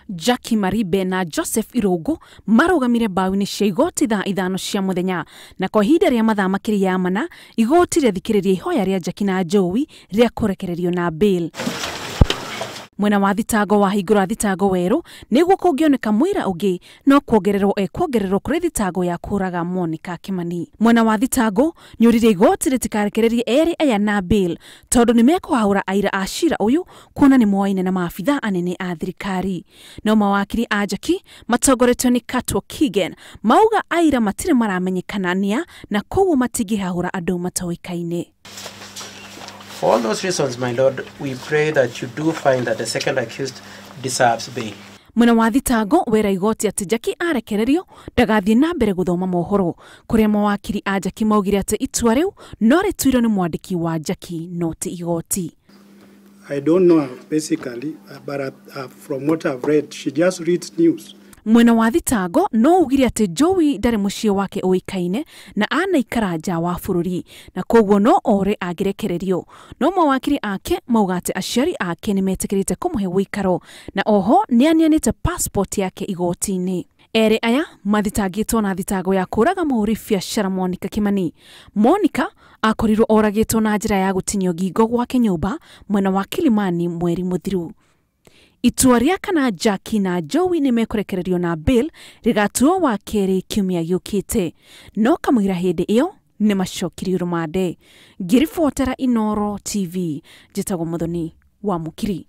Jackie Maribe na Joseph Irogo marugamire mbaũ-inĩ cia igoti thaa 5 cia muthenya na kwa ihinda rĩa mathaa makĩria ya mana igoti rĩathikĩrĩria ihoya rĩa Jackie na Joey rĩa kũrekererio na bail. Mwena wa thitango wa hingũra thitango werũ nĩguo kũngĩoneka mũira ũngĩ no kuongererwo kũrĩ thitango ya kũraga Monica Kimani. Mwena wa thitango nyũrire igoti rĩtikarekererie erĩ aya na bail tondũ nĩmekũhahũra aira a cira ũyũ kuona nĩ moaine na maabitha anene a thirikari. No mawakiri a Jackie matongoretio nĩ Katwo Kigen mauga aira matirĩ maramenyekana nĩa na koguo matingĩhahũra andũ matoĩkaine. For all those reasons, my lord, we pray that you do find that the second accused deserves bail. Mwena wa thitango wera igoti ati Jackie arekererio ndagathiĩ na mbere guthoma mohoro kuria mawakiri a Jackie maugire ati itua riu no rĩtuirwo nĩ mwandĩki wa Jackie no ti igoti. I don't know basically, but from what I've read, she just reads news. Mwena wa thitango no ugire ati Joey ndarĩ muciĩ wake ũikaine na anaikara nja wa bũrũri na koguo no ore agirekererio. No mawakiri ake mauga ati aciari ake nĩmetĩkĩrĩte kũmũhe wĩikaro na oho nĩanianĩte passport yake igoti-inĩ. Erĩ aya mathitangĩtwo na thitango ya kũraga mũhũri biacara Monica Kimani. Monica akorirwo oragĩtwo na njĩra ya gũtinio ngingo gwake nyũmba mwena wa Kilimani mweri mũthiru. Itua rĩa kana Jackie na Joey nĩmekũrekererio na bail rĩgatuo wa kerĩ kiumia gĩũkĩte. No kamũira hĩndĩ ĩyo nĩ macokirio rũmande. Ngĩribotera Inooro TV, njĩtagwo Muthoni wa Mukiri.